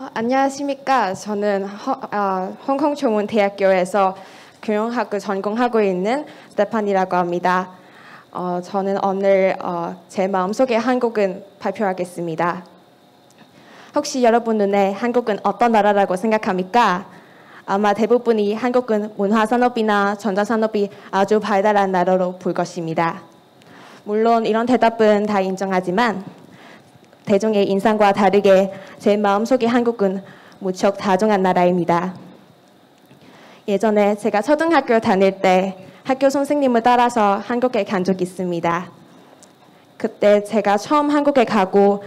안녕하십니까. 저는 홍콩초문대학교에서 교양학을 전공하고 있는 스테판이라고 합니다. 저는 오늘 제 마음속의 한국은 발표하겠습니다. 혹시 여러분 눈에 한국은 어떤 나라라고 생각합니까? 아마 대부분이 한국은 문화산업이나 전자산업이 아주 발달한 나라로 볼 것입니다. 물론 이런 대답은 다 인정하지만 대중의 인상과 다르게 제 마음속의 한국은 무척 다정한 나라입니다. 예전에 제가 초등학교 다닐 때 학교 선생님을 따라서 한국에 간 적이 있습니다. 그때 제가 처음 한국에 가고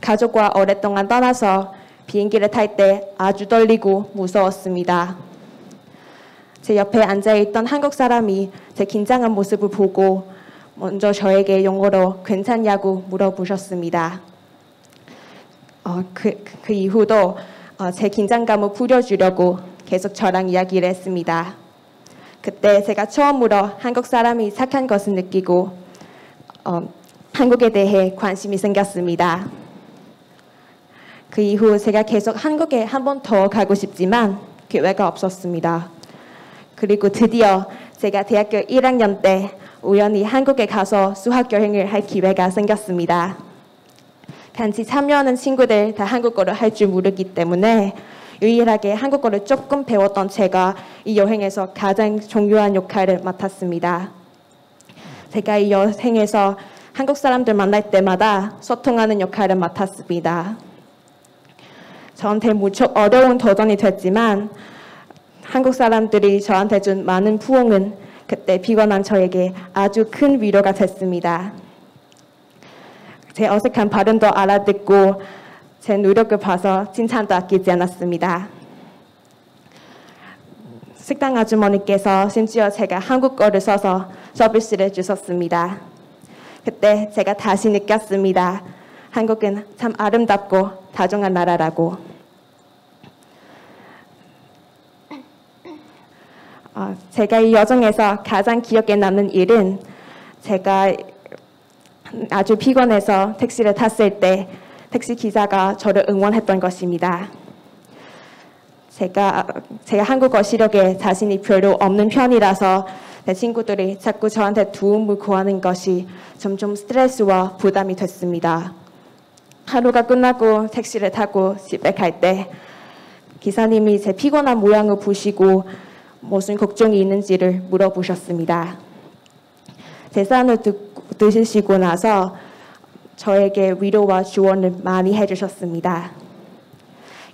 가족과 오랫동안 떠나서 비행기를 탈 때 아주 떨리고 무서웠습니다. 제 옆에 앉아있던 한국 사람이 제 긴장한 모습을 보고 먼저 저에게 영어로 괜찮냐고 물어보셨습니다. 그 이후도 제 긴장감을 풀어주려고 계속 저랑 이야기를 했습니다. 그때 제가 처음으로 한국 사람이 착한 것을 느끼고 한국에 대해 관심이 생겼습니다. 그 이후 제가 계속 한국에 한 번 더 가고 싶지만 기회가 없었습니다. 그리고 드디어 제가 대학교 1학년 때 우연히 한국에 가서 수학여행을 할 기회가 생겼습니다. 같이 참여하는 친구들 다 한국어를 할 줄 모르기 때문에 유일하게 한국어를 조금 배웠던 제가 이 여행에서 가장 중요한 역할을 맡았습니다. 제가 이 여행에서 한국 사람들 만날 때마다 소통하는 역할을 맡았습니다. 저한테 무척 어려운 도전이 됐지만 한국 사람들이 저한테 준 많은 부응은 그때 피곤한 저에게 아주 큰 위로가 됐습니다. 제 어색한 발음도 알아듣고 제 노력을 봐서 칭찬도 아끼지 않았습니다. 식당 아주머니께서 심지어 제가 한국어를 써서 서비스를 주셨습니다. 그때 제가 다시 느꼈습니다. 한국은 참 아름답고 다정한 나라라고. 제가 이 여정에서 가장 기억에 남는 일은 제가 아주 피곤해서 택시를 탔을 때 택시 기사가 저를 응원했던 것입니다. 제가 한국어 실력에 자신이 별로 없는 편이라서 제 친구들이 자꾸 저한테 도움을 구하는 것이 점점 스트레스와 부담이 됐습니다. 하루가 끝나고 택시를 타고 집에 갈 때 기사님이 제 피곤한 모양을 보시고 무슨 걱정이 있는지를 물어보셨습니다. 제 사연을 들으시고 나서 저에게 위로와 조언을 많이 해주셨습니다.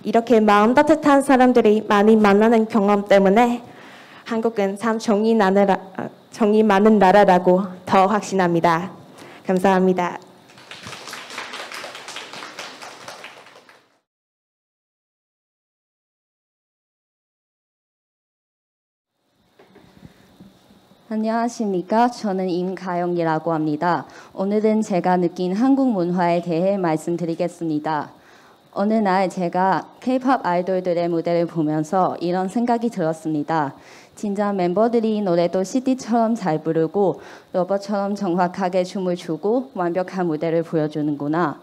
이렇게 마음 따뜻한 사람들이 많이 만나는 경험 때문에 한국은 참 정이 많은 나라라고 더 확신합니다. 감사합니다. 안녕하십니까. 저는 임가영이라고 합니다. 오늘은 제가 느낀 한국 문화에 대해 말씀드리겠습니다. 어느 날 제가 K-POP 아이돌들의 무대를 보면서 이런 생각이 들었습니다. 진짜 멤버들이 노래도 CD처럼 잘 부르고 로봇처럼 정확하게 춤을 추고 완벽한 무대를 보여주는구나.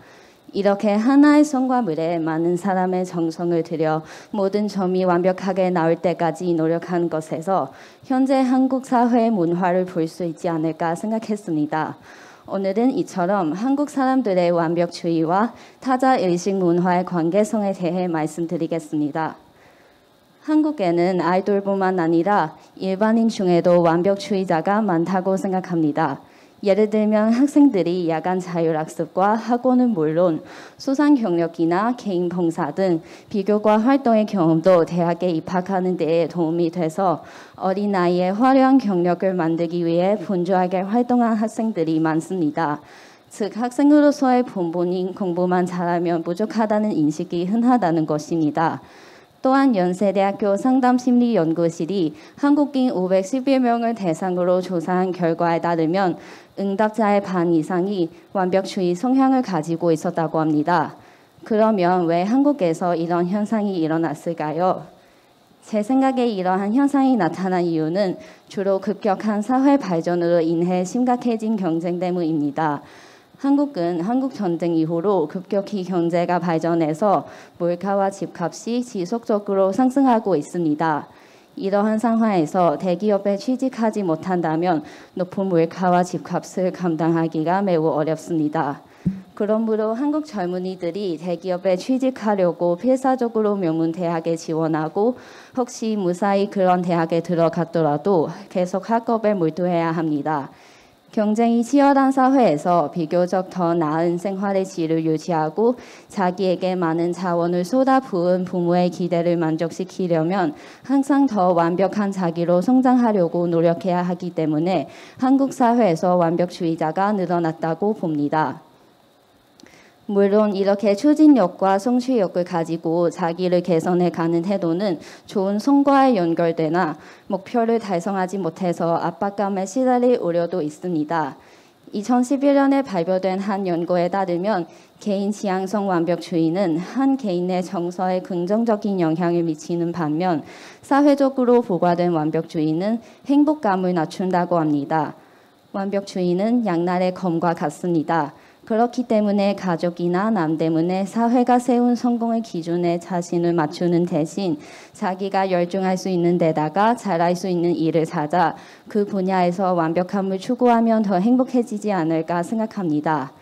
이렇게 하나의 성과물에 많은 사람의 정성을 들여 모든 점이 완벽하게 나올 때까지 노력한 것에서 현재 한국 사회의 문화를 볼 수 있지 않을까 생각했습니다. 오늘은 이처럼 한국 사람들의 완벽주의와 타자의식 문화의 관계성에 대해 말씀드리겠습니다. 한국에는 아이돌뿐만 아니라 일반인 중에도 완벽주의자가 많다고 생각합니다. 예를 들면 학생들이 야간 자율학습과 학원은 물론 수상 경력이나 개인 봉사 등 비교과 활동의 경험도 대학에 입학하는 데에 도움이 돼서 어린 나이에 화려한 경력을 만들기 위해 분주하게 활동한 학생들이 많습니다. 즉 학생으로서의 본분인 공부만 잘하면 부족하다는 인식이 흔하다는 것입니다. 또한 연세대학교 상담심리연구실이 한국인 511명을 대상으로 조사한 결과에 따르면 응답자의 반 이상이 완벽주의 성향을 가지고 있었다고 합니다. 그러면 왜 한국에서 이런 현상이 일어났을까요? 제 생각에 이러한 현상이 나타난 이유는 주로 급격한 사회 발전으로 인해 심각해진 경쟁 때문입니다. 한국은 한국 전쟁 이후로 급격히 경제가 발전해서 물가와 집값이 지속적으로 상승하고 있습니다. 이러한 상황에서 대기업에 취직하지 못한다면 높은 물가와 집값을 감당하기가 매우 어렵습니다. 그러므로 한국 젊은이들이 대기업에 취직하려고 필사적으로 명문 대학에 지원하고 혹시 무사히 그런 대학에 들어갔더라도 계속 학업에 몰두해야 합니다. 경쟁이 치열한 사회에서 비교적 더 나은 생활의 질을 유지하고 자기에게 많은 자원을 쏟아부은 부모의 기대를 만족시키려면 항상 더 완벽한 자기로 성장하려고 노력해야 하기 때문에 한국 사회에서 완벽주의자가 늘어났다고 봅니다. 물론 이렇게 추진력과 성취욕을 가지고 자기를 개선해 가는 태도는 좋은 성과에 연결되나 목표를 달성하지 못해서 압박감에 시달릴 우려도 있습니다. 2011년에 발표된 한 연구에 따르면 개인 지향성 완벽주의는 한 개인의 정서에 긍정적인 영향을 미치는 반면 사회적으로 부과된 완벽주의는 행복감을 낮춘다고 합니다. 완벽주의는 양날의 검과 같습니다. 그렇기 때문에 가족이나 남 때문에 사회가 세운 성공의 기준에 자신을 맞추는 대신 자기가 열중할 수 있는 데다가 잘할 수 있는 일을 찾아 그 분야에서 완벽함을 추구하면 더 행복해지지 않을까 생각합니다.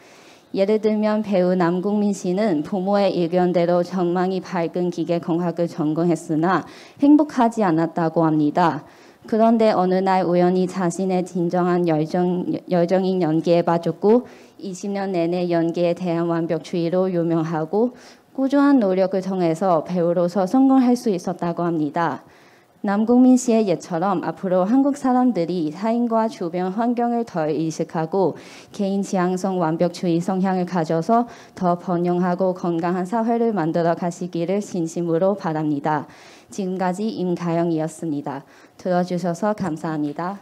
예를 들면 배우 남궁민 씨는 부모의 의견대로 전망이 밝은 기계공학을 전공했으나 행복하지 않았다고 합니다. 그런데 어느 날 우연히 자신의 진정한 열정인 연기에 빠졌고 20년 내내 연기에 대한 완벽주의로 유명하고 꾸준한 노력을 통해서 배우로서 성공할 수 있었다고 합니다. 남궁민 씨의 예처럼 앞으로 한국 사람들이 타인과 주변 환경을 덜 의식하고 개인 지향성 완벽주의 성향을 가져서 더 번영하고 건강한 사회를 만들어 가시기를 진심으로 바랍니다. 지금까지 임가영이었습니다. 들어주셔서 감사합니다.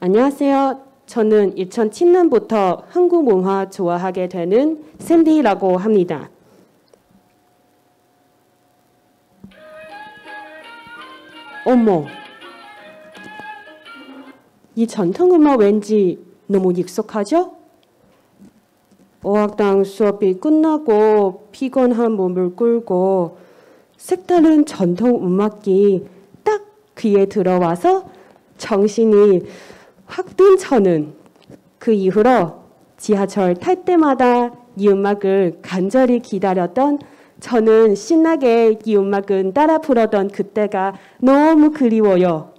안녕하세요. 저는 2007년부터 한국 문화 좋아하게 되는 샌디라고 합니다. 어머, 이 전통음악 왠지 너무 익숙하죠? 어학당 수업이 끝나고 피곤한 몸을 끌고 색다른 전통음악이 딱 귀에 들어와서 정신이 확 든 저는 그 이후로 지하철 탈 때마다 이 음악을 간절히 기다렸던 저는 신나게 이 음악은 따라 부르던 그때가 너무 그리워요.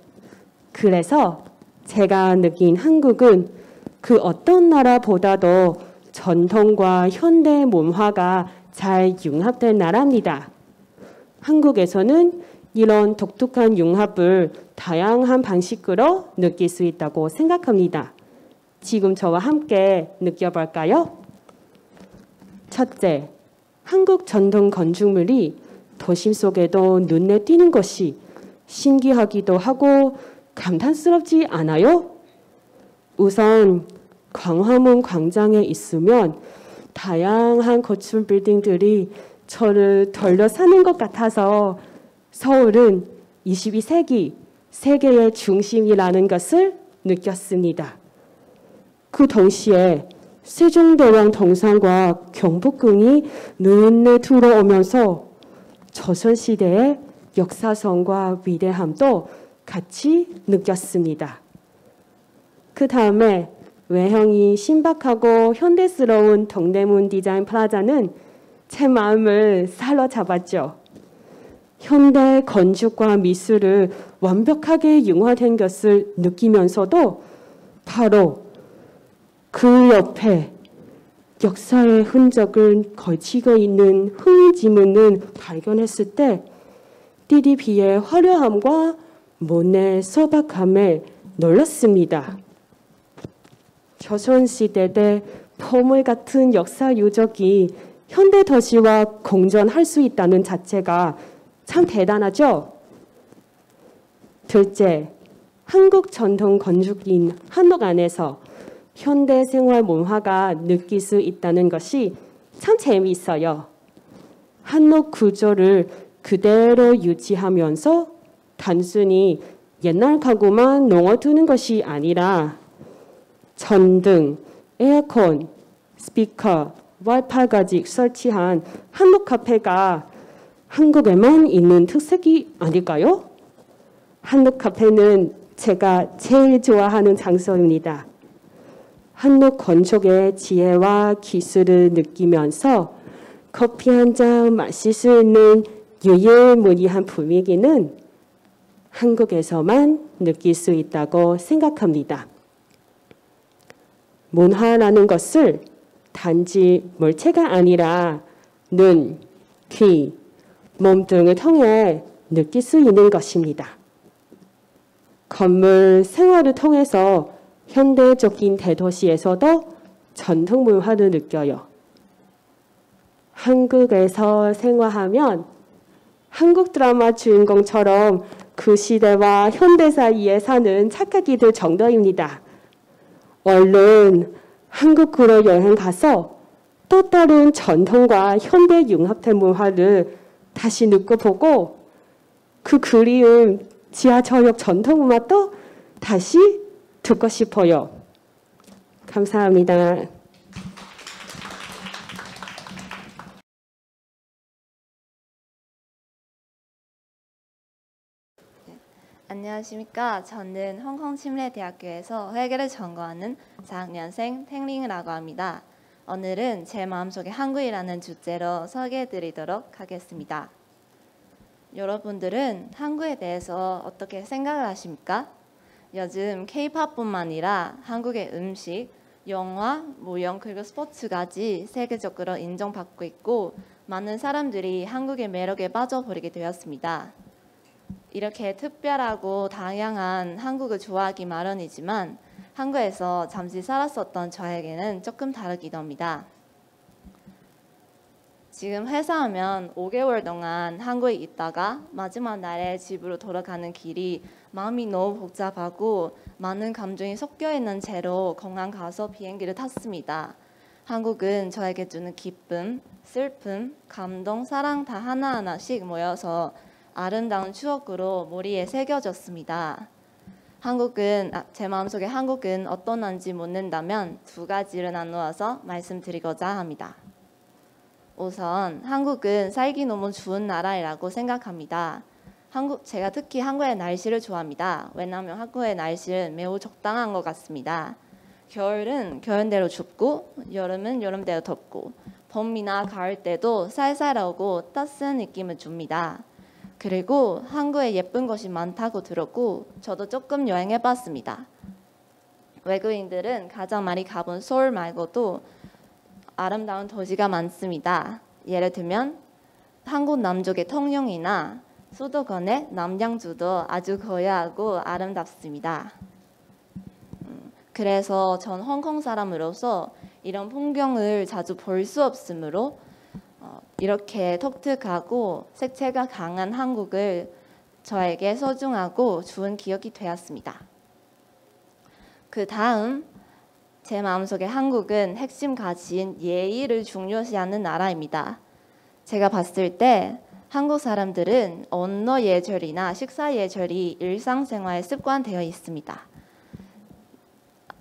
그래서 제가 느낀 한국은 그 어떤 나라보다도 전통과 현대 문화가 잘 융합된 나라입니다. 한국에서는 이런 독특한 융합을 다양한 방식으로 느낄 수 있다고 생각합니다. 지금 저와 함께 느껴볼까요? 첫째, 한국 전통 건축물이 도심 속에도 눈에 띄는 것이 신기하기도 하고 감탄스럽지 않아요? 우선 광화문 광장에 있으면 다양한 건축 빌딩들이 저를 돌려사는 것 같아서 서울은 22세기 세계의 중심이라는 것을 느꼈습니다. 그 동시에 세종대왕 동상과 경복궁이 눈에 들어오면서 조선시대의 역사성과 위대함도 같이 느꼈습니다. 그 다음에 외형이 신박하고 현대스러운 동대문 디자인 플라자는 제 마음을 사로잡았죠. 현대 건축과 미술을 완벽하게 융화된 것을 느끼면서도 바로 그 옆에 역사의 흔적을 걸치고 있는 흥지문을 발견했을 때 DDB의 화려함과 모네의 소박함에 놀랐습니다. 조선시대 때 보물 같은 역사 유적이 현대 도시와 공존할 수 있다는 자체가 참 대단하죠? 둘째, 한국 전통 건축인 한옥 안에서 현대 생활 문화가 느낄 수 있다는 것이 참 재미있어요. 한옥 구조를 그대로 유지하면서 단순히 옛날 가구만 넣어두는 것이 아니라 전등, 에어컨, 스피커, 와이파이까지 설치한 한국 카페가 한국에만 있는 특색이 아닐까요? 한국 카페는 제가 제일 좋아하는 장소입니다. 한국 건축의 지혜와 기술을 느끼면서 커피 한 잔 마실 수 있는 유일무이한 분위기는 한국에서만 느낄 수 있다고 생각합니다. 문화라는 것을 단지 물체가 아니라 눈, 귀, 몸 등을 통해 느낄 수 있는 것입니다. 건물 생활을 통해서 현대적인 대도시에서도 전통 문화를 느껴요. 한국에서 생활하면 한국 드라마 주인공처럼 그 시대와 현대 사이에 사는 착각이 들 정도입니다. 얼른 한국으로 여행 가서 또 다른 전통과 현대 융합된 문화를 다시 느껴보고 그 그리운 지하철역 전통 음악도 다시 듣고 싶어요. 감사합니다. 안녕하십니까. 저는 홍콩 침례대학교에서 회계를 전공하는 4학년생 탱링이라고 합니다. 오늘은 제 마음속에 한국이라는 주제로 소개해드리도록 하겠습니다. 여러분들은 한국에 대해서 어떻게 생각을 하십니까? 요즘 K-팝뿐만 아니라 한국의 음식, 영화, 무용 그리고 스포츠까지 세계적으로 인정받고 있고 많은 사람들이 한국의 매력에 빠져버리게 되었습니다. 이렇게 특별하고 다양한 한국을 좋아하기 마련이지만 한국에서 잠시 살았었던 저에게는 조금 다르기도 합니다. 지금 회사하면 5개월 동안 한국에 있다가 마지막 날에 집으로 돌아가는 길이 마음이 너무 복잡하고 많은 감정이 섞여 있는 채로 공항 가서 비행기를 탔습니다. 한국은 저에게 주는 기쁨, 슬픔, 감동, 사랑 다 하나하나씩 모여서 아름다운 추억으로 머리에 새겨졌습니다. 제 마음속에 한국은 어떤 나라인지 묻는다면 두 가지를 나누어서 말씀드리고자 합니다. 우선 한국은 살기 너무 좋은 나라라고 생각합니다. 제가 특히 한국의 날씨를 좋아합니다. 왜냐하면 한국의 날씨는 매우 적당한 것 같습니다. 겨울은 겨울대로 춥고 여름은 여름대로 덥고 봄이나 가을 때도 쌀쌀하고 따스한 느낌을 줍니다. 그리고 한국에 예쁜 곳이 많다고 들었고 저도 조금 여행해봤습니다. 외국인들은 가장 많이 가본 서울 말고도 아름다운 도시가 많습니다. 예를 들면 한국 남쪽의 통영이나 수도권의 남양주도 아주 고요하고 아름답습니다. 그래서 전 홍콩 사람으로서 이런 풍경을 자주 볼 수 없으므로 이렇게 독특하고 색채가 강한 한국을 저에게 소중하고 좋은 기억이 되었습니다. 그 다음 제 마음속에 한국은 핵심 가진 예의를 중요시하는 나라입니다. 제가 봤을 때 한국 사람들은 언어 예절이나 식사 예절이 일상생활에 습관되어 있습니다.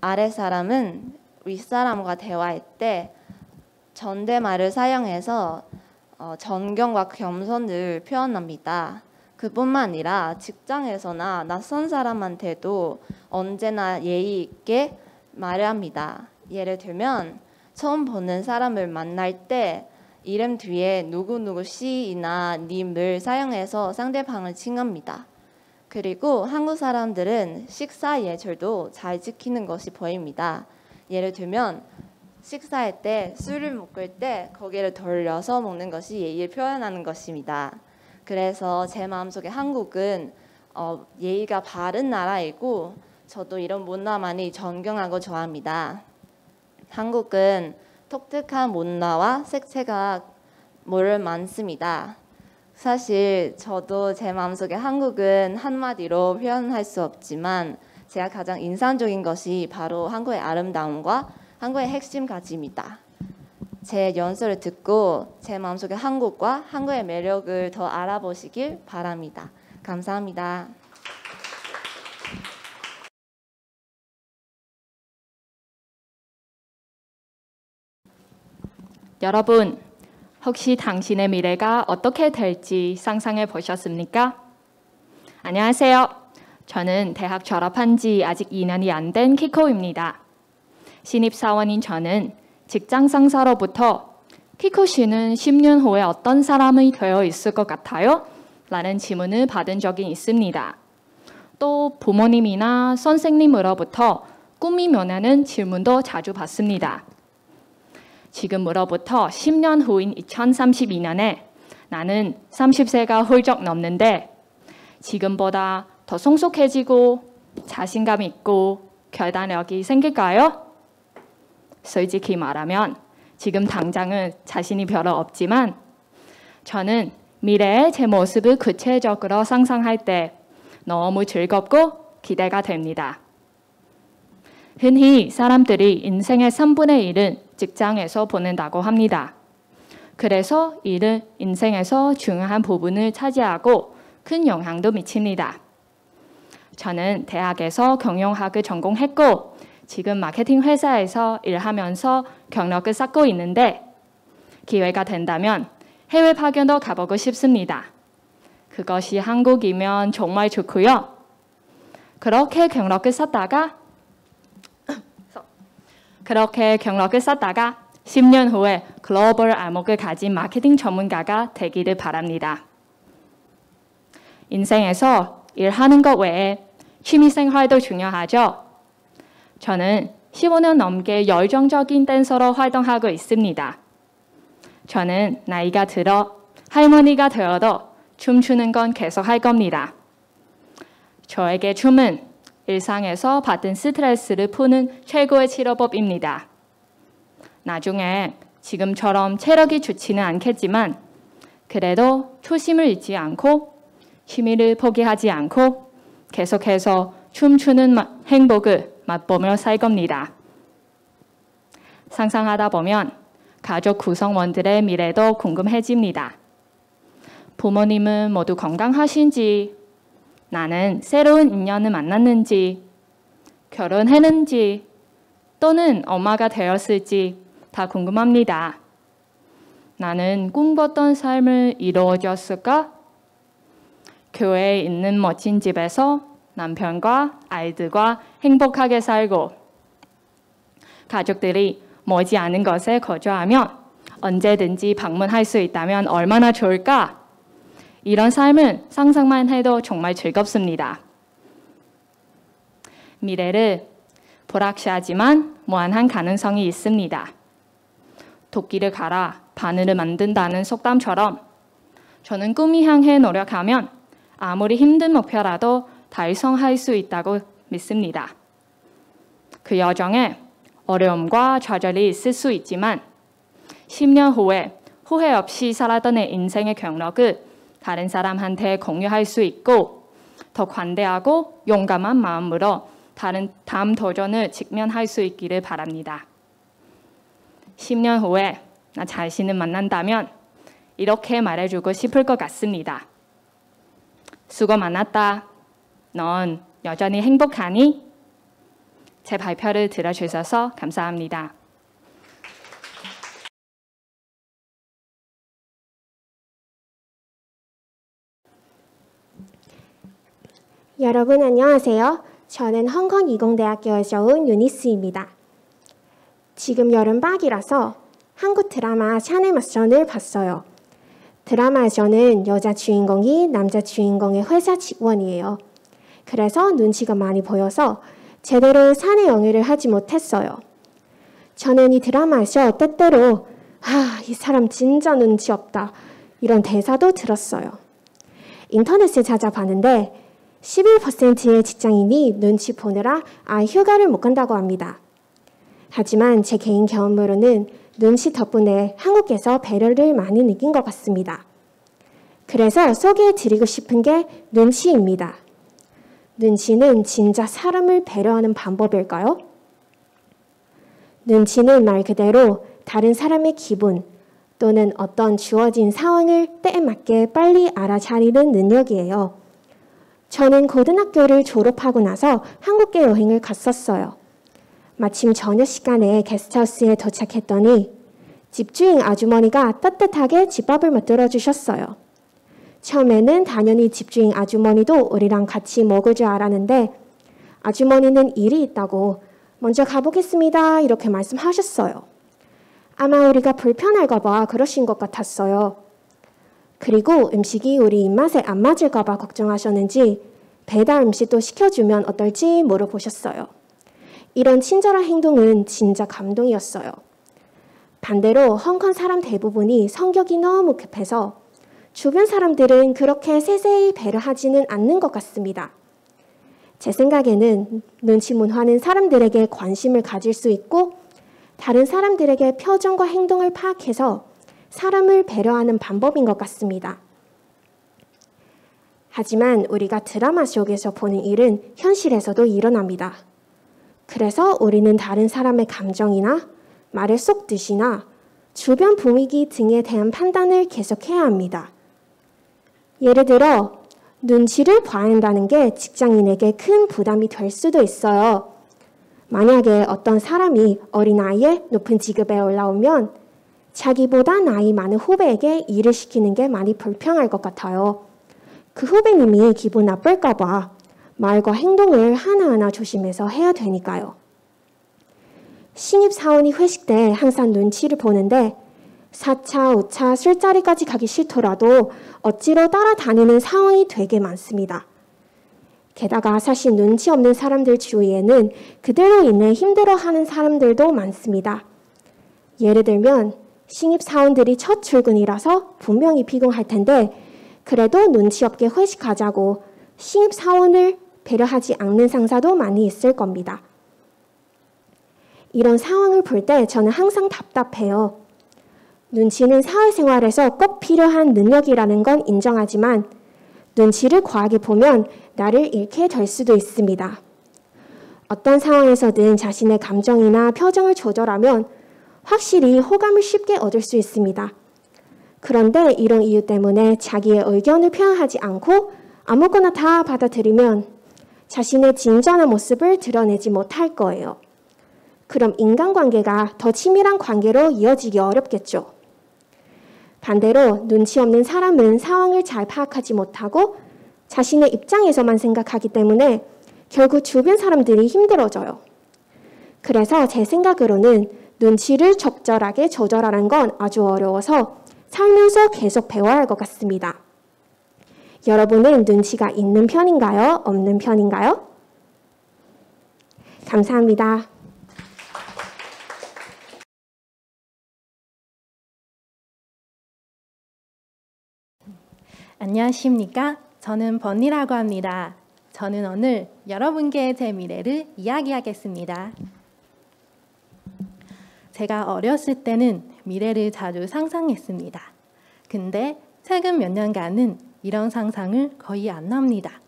아래 사람은 윗사람과 대화할 때 존댓말을 사용해서 존경과 겸손을 표현합니다. 그뿐만 아니라 직장에서나 낯선 사람한테도 언제나 예의 있게 말을 합니다. 예를 들면 처음 보는 사람을 만날 때 이름 뒤에 누구누구 씨이나 님을 사용해서 상대방을 칭합니다. 그리고 한국 사람들은 식사 예절도 잘 지키는 것이 보입니다. 예를 들면 식사할 때 술을 먹을 때 고개를 돌려서 먹는 것이 예의를 표현하는 것입니다. 그래서 제 마음속에 한국은 예의가 바른 나라이고 저도 이런 문화 많이 존경하고 좋아합니다. 한국은 독특한 문화와 색채가 많습니다. 사실 저도 제 마음속에 한국은 한마디로 표현할 수 없지만 제가 가장 인상적인 것이 바로 한국의 아름다움과 한국의 핵심 가치입니다. 제 연설을 듣고 제 마음속의 한국과 한국의 매력을 더 알아보시길 바랍니다. 감사합니다. 여러분, 혹시 당신의 미래가 어떻게 될지 상상해 보셨습니까? 안녕하세요. 저는 대학 졸업한 지 아직 2년이 안 된 키코입니다. 신입사원인 저는 직장 상사로부터 키코 씨는 10년 후에 어떤 사람이 되어 있을 것 같아요? 라는 질문을 받은 적이 있습니다. 또 부모님이나 선생님으로부터 꿈이 뭐냐는 질문도 자주 받습니다. 지금으로부터 10년 후인 2032년에 나는 30세가 훌쩍 넘는데 지금보다 더 성숙해지고 자신감 있고 결단력이 생길까요? 솔직히 말하면 지금 당장은 자신이 별로 없지만 저는 미래의 제 모습을 구체적으로 상상할 때 너무 즐겁고 기대가 됩니다. 흔히 사람들이 인생의 3분의 1은 직장에서 보낸다고 합니다. 그래서 일은 인생에서 중요한 부분을 차지하고 큰 영향도 미칩니다. 저는 대학에서 경영학을 전공했고 지금 마케팅 회사에서 일하면서 경력을 쌓고 있는데 기회가 된다면 해외 파견도 가보고 싶습니다. 그것이 한국이면 정말 좋고요. 그렇게 경력을 쌓다가 10년 후에 글로벌 안목을 가진 마케팅 전문가가 되기를 바랍니다. 인생에서 일하는 것 외에 취미생활도 중요하죠. 저는 15년 넘게 열정적인 댄서로 활동하고 있습니다. 저는 나이가 들어 할머니가 되어도 춤추는 건 계속 할 겁니다. 저에게 춤은 일상에서 받은 스트레스를 푸는 최고의 치료법입니다. 나중에 지금처럼 체력이 좋지는 않겠지만 그래도 초심을 잃지 않고 취미를 포기하지 않고 계속해서 춤추는 행복을 맛보며 살 겁니다. 상상하다 보면 가족 구성원들의 미래도 궁금해집니다. 부모님은 모두 건강하신지, 나는 새로운 인연을 만났는지, 결혼했는지, 또는 엄마가 되었을지 다 궁금합니다. 나는 꿈꿨던 삶을 이루어졌을까? 교회에 있는 멋진 집에서 남편과 아이들과 행복하게 살고 가족들이 멀지 않은 곳에 거주하며 언제든지 방문할 수 있다면 얼마나 좋을까? 이런 삶은 상상만 해도 정말 즐겁습니다. 미래를 불확실하지만 무한한 가능성이 있습니다. 도끼를 갈아 바늘을 만든다는 속담처럼 저는 꿈을 향해 노력하면 아무리 힘든 목표라도 달성할 수 있다고 믿습니다. 그 여정에 어려움과 좌절이 있을 수 있지만 10년 후에 후회 없이 살았던 내 인생의 경력을 다른 사람한테 공유할 수 있고 더 관대하고 용감한 마음으로 다음 도전을 직면할 수 있기를 바랍니다. 10년 후에 나 자신을 만난다면 이렇게 말해주고 싶을 것 같습니다. 수고 많았다. 넌 여전히 행복하니? 제 발표를 들어주셔서 감사합니다. 여러분 안녕하세요. 저는 홍콩 이공대학교에서 온 유니스입니다. 지금 여름방학이라서 한국 드라마 샤넬 맞선을 봤어요. 드라마에서는 여자 주인공이 남자 주인공의 회사 직원이에요. 그래서 눈치가 많이 보여서 제대로 사내 영어를 하지 못했어요. 저는 이 드라마에서 때때로 이 사람 진짜 눈치 없다 이런 대사도 들었어요. 인터넷에 찾아봤는데 11%의 직장인이 눈치 보느라 휴가를 못 간다고 합니다. 하지만 제 개인 경험으로는 눈치 덕분에 한국에서 배려를 많이 느낀 것 같습니다. 그래서 소개해드리고 싶은 게 눈치입니다. 눈치는 진짜 사람을 배려하는 방법일까요? 눈치는 말 그대로 다른 사람의 기분 또는 어떤 주어진 상황을 때에 맞게 빨리 알아차리는 능력이에요. 저는 고등학교를 졸업하고 나서 한국에 여행을 갔었어요. 마침 저녁 시간에 게스트하우스에 도착했더니 집주인 아주머니가 따뜻하게 집밥을 만들어 주셨어요. 처음에는 당연히 집주인 아주머니도 우리랑 같이 먹을 줄 알았는데 아주머니는 일이 있다고 먼저 가보겠습니다 이렇게 말씀하셨어요. 아마 우리가 불편할까 봐 그러신 것 같았어요. 그리고 음식이 우리 입맛에 안 맞을까 봐 걱정하셨는지 배달 음식도 시켜주면 어떨지 물어보셨어요. 이런 친절한 행동은 진짜 감동이었어요. 반대로 헝컨 사람 대부분이 성격이 너무 급해서 주변 사람들은 그렇게 세세히 배려하지는 않는 것 같습니다. 제 생각에는 눈치 문화는 사람들에게 관심을 가질 수 있고 다른 사람들에게 표정과 행동을 파악해서 사람을 배려하는 방법인 것 같습니다. 하지만 우리가 드라마 속에서 보는 일은 현실에서도 일어납니다. 그래서 우리는 다른 사람의 감정이나 말의 속뜻이나 주변 분위기 등에 대한 판단을 계속해야 합니다. 예를 들어 눈치를 봐야 한다는 게 직장인에게 큰 부담이 될 수도 있어요. 만약에 어떤 사람이 어린 나이에 높은 직급에 올라오면 자기보다 나이 많은 후배에게 일을 시키는 게 많이 불편할 것 같아요. 그 후배님이 기분 나쁠까 봐 말과 행동을 하나하나 조심해서 해야 되니까요. 신입사원이 회식 때 항상 눈치를 보는데 4차, 5차 술자리까지 가기 싫더라도 억지로 따라다니는 상황이 되게 많습니다. 게다가 사실 눈치 없는 사람들 주위에는 그대로 인해 힘들어하는 사람들도 많습니다. 예를 들면 신입사원들이 첫 출근이라서 분명히 피곤할 텐데 그래도 눈치 없게 회식하자고 신입사원을 배려하지 않는 상사도 많이 있을 겁니다. 이런 상황을 볼 때 저는 항상 답답해요. 눈치는 사회생활에서 꼭 필요한 능력이라는 건 인정하지만 눈치를 과하게 보면 나를 잃게 될 수도 있습니다. 어떤 상황에서든 자신의 감정이나 표정을 조절하면 확실히 호감을 쉽게 얻을 수 있습니다. 그런데 이런 이유 때문에 자기의 의견을 표현하지 않고 아무거나 다 받아들이면 자신의 진정한 모습을 드러내지 못할 거예요. 그럼 인간관계가 더 치밀한 관계로 이어지기 어렵겠죠. 반대로 눈치 없는 사람은 상황을 잘 파악하지 못하고 자신의 입장에서만 생각하기 때문에 결국 주변 사람들이 힘들어져요. 그래서 제 생각으로는 눈치를 적절하게 조절하는 건 아주 어려워서 살면서 계속 배워야 할 것 같습니다. 여러분은 눈치가 있는 편인가요? 없는 편인가요? 감사합니다. 안녕하십니까? 저는 번니라고 합니다. 저는 오늘 여러분께 제 미래를 이야기하겠습니다. 제가 어렸을 때는 미래를 자주 상상했습니다. 근데 최근 몇 년간은 이런 상상을 거의 안 합니다.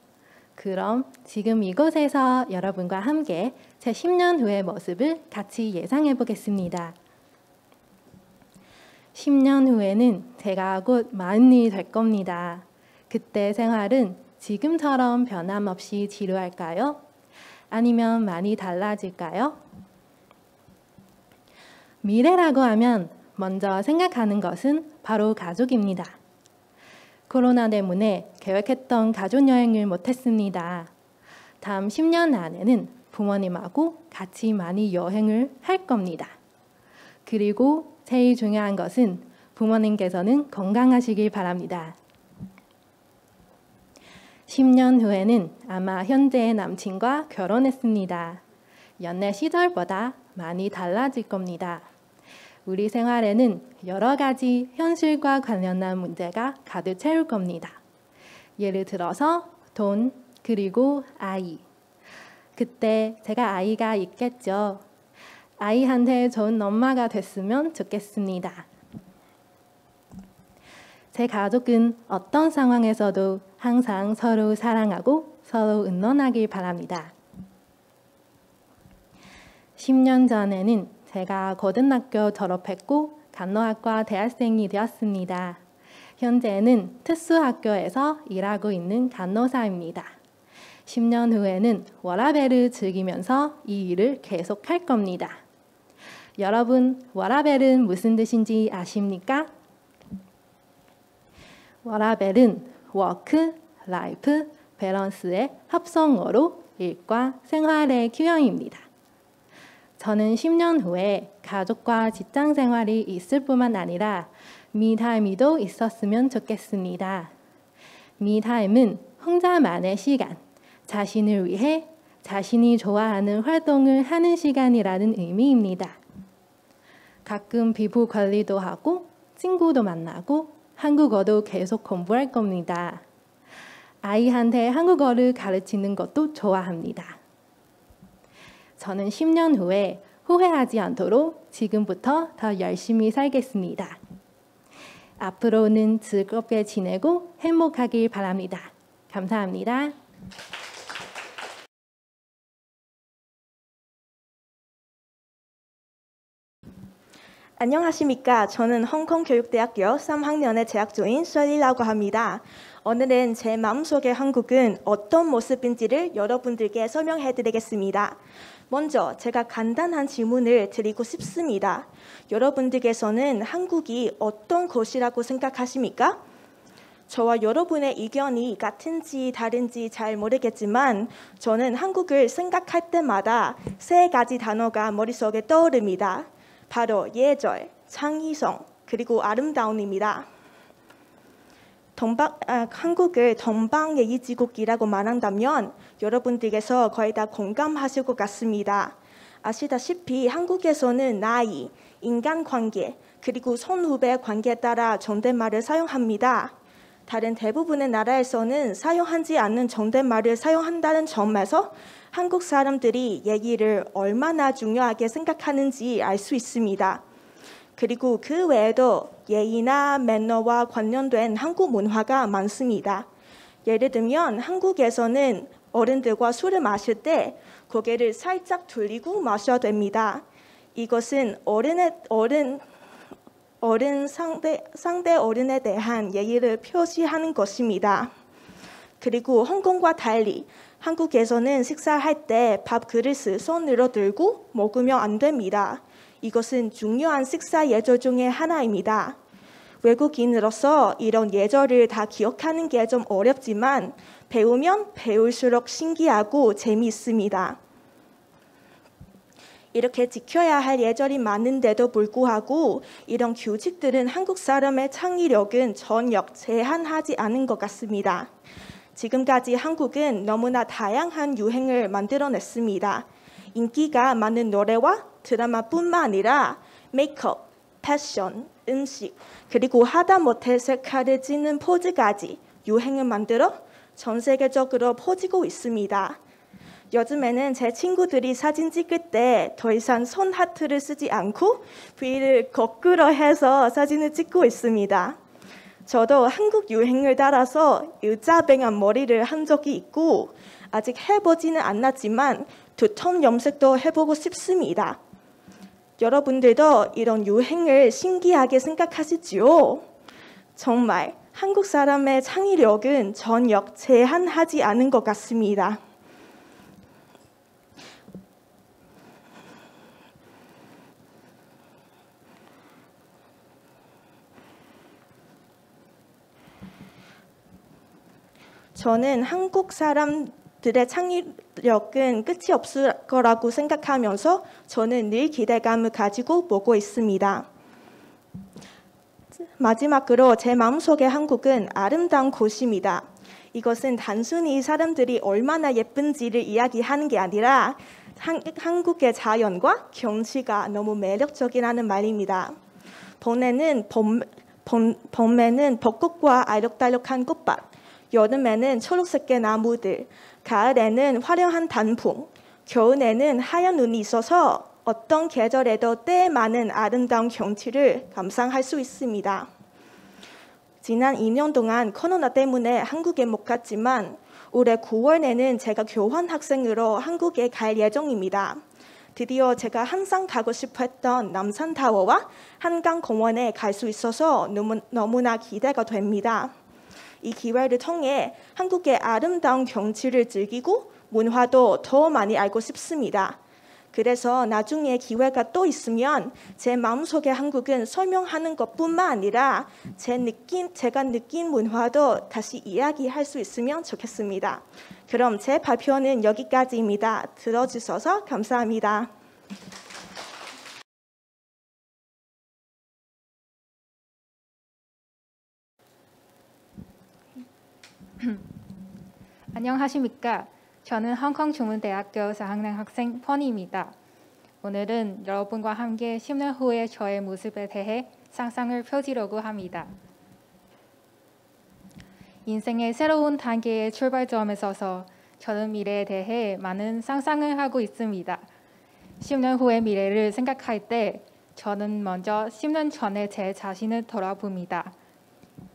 그럼 지금 이곳에서 여러분과 함께 제 10년 후의 모습을 같이 예상해 보겠습니다. 10년 후에는 제가 곧 40이 될 겁니다. 그때 생활은 지금처럼 변함없이 지루할까요? 아니면 많이 달라질까요? 미래라고 하면 먼저 생각하는 것은 바로 가족입니다. 코로나 때문에 계획했던 가족여행을 못했습니다. 다음 10년 안에는 부모님하고 같이 많이 여행을 할 겁니다. 그리고 제일 중요한 것은 부모님께서는 건강하시길 바랍니다. 10년 후에는 아마 현재의 남친과 결혼했습니다. 연애 시절보다 많이 달라질 겁니다. 우리 생활에는 여러 가지 현실과 관련한 문제가 가득 채울 겁니다. 예를 들어서 돈, 그리고 아이. 그때 제가 아이가 있겠죠. 아이한테 좋은 엄마가 됐으면 좋겠습니다. 제 가족은 어떤 상황에서도 항상 서로 사랑하고 서로 응원하길 바랍니다. 10년 전에는 제가 고등학교 졸업했고 간호학과 대학생이 되었습니다. 현재는 특수학교에서 일하고 있는 간호사입니다. 10년 후에는 워라벨을 즐기면서 이 일을 계속할 겁니다. 여러분, 워라벨은 무슨 뜻인지 아십니까? 워라벨은 워크, 라이프, 밸런스의 합성어로 일과 생활의 균형입니다. 저는 10년 후에 가족과 직장 생활이 있을 뿐만 아니라 미타임도 있었으면 좋겠습니다. 미타임은 혼자만의 시간, 자신을 위해 자신이 좋아하는 활동을 하는 시간이라는 의미입니다. 가끔 피부 관리도 하고 친구도 만나고 한국어도 계속 공부할 겁니다. 아이한테 한국어를 가르치는 것도 좋아합니다. 저는 10년 후에 후회하지 않도록 지금부터 더 열심히 살겠습니다. 앞으로는 즐겁게 지내고 행복하길 바랍니다. 감사합니다. 안녕하십니까. 저는 홍콩교육대학교 3학년에 재학 중인 셜리라고 합니다. 오늘은 제 마음속의 한국은 어떤 모습인지를 여러분들께 설명해 드리겠습니다. 먼저 제가 간단한 질문을 드리고 싶습니다. 여러분들께서는 한국이 어떤 곳이라고 생각하십니까? 저와 여러분의 의견이 같은지 다른지 잘 모르겠지만 저는 한국을 생각할 때마다 세 가지 단어가 머릿속에 떠오릅니다. 바로 예절, 창의성, 그리고 아름다움입니다. 한국을 동방예의지국이라고 말한다면 여러분들께서 거의 다 공감하실 것 같습니다. 아시다시피 한국에서는 나이, 인간관계, 그리고 선후배 관계에 따라 존댓말을 사용합니다. 다른 대부분의 나라에서는 사용하지 않는 존댓말을 사용한다는 점에서 한국 사람들이 예의를 얼마나 중요하게 생각하는지 알 수 있습니다. 그리고 그 외에도 예의나 매너와 관련된 한국 문화가 많습니다. 예를 들면 한국에서는 어른들과 술을 마실 때 고개를 살짝 돌리고 마셔야 됩니다. 이것은 상대 어른에 대한 예의를 표시하는 것입니다. 그리고 홍콩과 달리 한국에서는 식사할 때 밥 그릇을 손으로 들고 먹으면 안 됩니다. 이것은 중요한 식사 예절 중에 하나입니다. 외국인으로서 이런 예절을 다 기억하는 게 좀 어렵지만 배우면 배울수록 신기하고 재미있습니다. 이렇게 지켜야 할 예절이 많은데도 불구하고 이런 규칙들은 한국 사람의 창의력은 전혀 제한하지 않은 것 같습니다. 지금까지 한국은 너무나 다양한 유행을 만들어냈습니다. 인기가 많은 노래와 드라마뿐만 아니라 메이크업, 패션, 음식, 그리고 하다못해 셀카를 찍는 포즈까지 유행을 만들어 전 세계적으로 퍼지고 있습니다. 요즘에는 제 친구들이 사진 찍을 때 더 이상 손 하트를 쓰지 않고 V를 거꾸로 해서 사진을 찍고 있습니다. 저도 한국 유행을 따라서 일자뱅한 머리를 한 적이 있고 아직 해보지는 않았지만 두톤 염색도 해보고 싶습니다. 여러분들도 이런 유행을 신기하게 생각하시지요? 정말 한국 사람의 창의력은 전혀 제한하지 않은 것 같습니다. 저는 한국 사람들의 창의력은 끝이 없을 거라고 생각하면서 저는 늘 기대감을 가지고 보고 있습니다. 마지막으로 제 마음속의 한국은 아름다운 곳입니다. 이것은 단순히 사람들이 얼마나 예쁜지를 이야기하는 게 아니라 한국의 자연과 경치가 너무 매력적이라는 말입니다. 봄에는 벚꽃과 알록달록한 꽃밭, 여름에는 초록색의 나무들, 가을에는 화려한 단풍, 겨울에는 하얀 눈이 있어서 어떤 계절에도 때에 많은 아름다운 경치를 감상할 수 있습니다. 지난 2년 동안 코로나 때문에 한국에 못 갔지만 올해 9월에는 제가 교환학생으로 한국에 갈 예정입니다. 드디어 제가 항상 가고 싶어 했던 남산타워와 한강공원에 갈 수 있어서 너무나 기대가 됩니다. 이 기회를 통해 한국의 아름다운 경치를 즐기고 문화도 더 많이 알고 싶습니다. 그래서 나중에 기회가 또 있으면 제 마음속의 한국은 설명하는 것뿐만 아니라 제가 느낀 문화도 다시 이야기할 수 있으면 좋겠습니다. 그럼 제 발표는 여기까지입니다. 들어주셔서 감사합니다. 안녕하십니까. 저는 홍콩중문대학교 4학년 학생 펀입니다. 오늘은 여러분과 함께 10년 후의 저의 모습에 대해 상상을 펼치려고 합니다. 인생의 새로운 단계의 출발점에 서서 저는 미래에 대해 많은 상상을 하고 있습니다. 10년 후의 미래를 생각할 때 저는 먼저 10년 전에 제 자신을 돌아봅니다.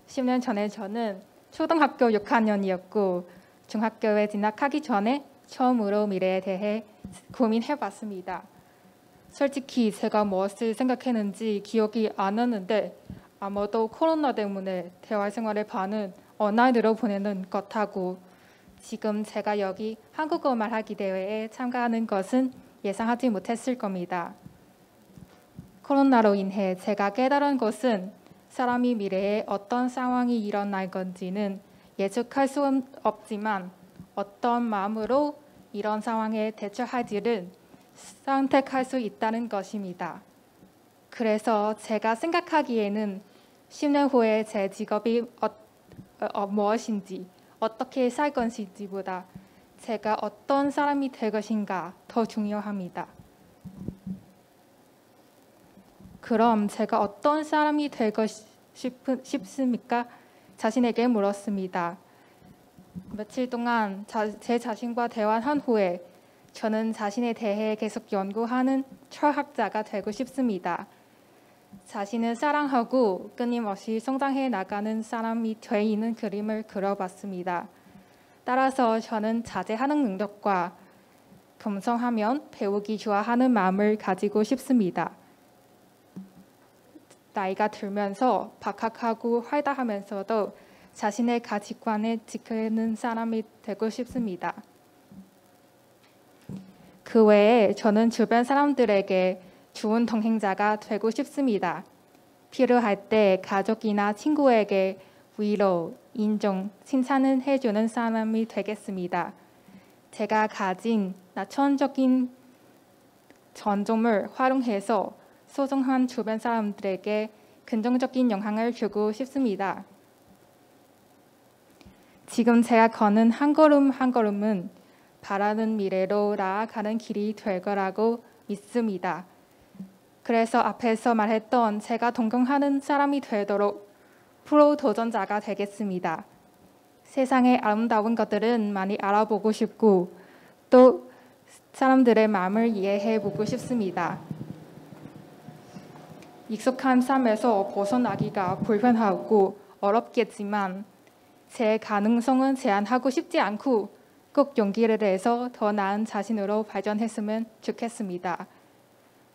10년 전에 저는 초등학교 6학년이었고 중학교에 진학하기 전에 처음으로 미래에 대해 고민해봤습니다. 솔직히 제가 무엇을 생각했는지 기억이 안 나는데 아마도 코로나 때문에 대화생활의 반은 온라인으로 보내는 것하고 지금 제가 여기 한국어 말하기 대회에 참가하는 것은 예상하지 못했을 겁니다. 코로나로 인해 제가 깨달은 것은 사람이 미래에 어떤 상황이 일어날 건지는 예측할 수 없지만 어떤 마음으로 이런 상황에 대처할지를 선택할 수 있다는 것입니다. 그래서 제가 생각하기에는 10년 후에 제 직업이 무엇인지 어떻게 살 것인지보다 제가 어떤 사람이 될 것인가 더 중요합니다. 그럼 제가 어떤 사람이 되고 싶습니까? 자신에게 물었습니다. 며칠 동안 제 자신과 대화한 후에 저는 자신에 대해 계속 연구하는 철학자가 되고 싶습니다. 자신을 사랑하고 끊임없이 성장해 나가는 사람이 돼 있는 그림을 그려봤습니다. 따라서 저는 자제하는 능력과 겸손하면 배우기 좋아하는 마음을 가지고 싶습니다. 나이가 들면서 박학하고 활달하면서도 자신의 가치관을 지키는 사람이 되고 싶습니다. 그 외에 저는 주변 사람들에게 좋은 동행자가 되고 싶습니다. 필요할 때 가족이나 친구에게 위로, 인정, 칭찬을 해주는 사람이 되겠습니다. 제가 가진 나천적인 전점을 활용해서 소중한 주변 사람들에게 긍정적인 영향을 주고 싶습니다. 지금 제가 걷는 한 걸음 한 걸음은 바라는 미래로 나아가는 길이 될 거라고 믿습니다. 그래서 앞에서 말했던 제가 동경하는 사람이 되도록 프로 도전자가 되겠습니다. 세상의 아름다운 것들은 많이 알아보고 싶고 또 사람들의 마음을 이해해보고 싶습니다. 익숙한 삶에서 벗어나기가 불편하고 어렵겠지만 제 가능성은 제한하고 싶지 않고 꼭 용기를 내서 더 나은 자신으로 발전했으면 좋겠습니다.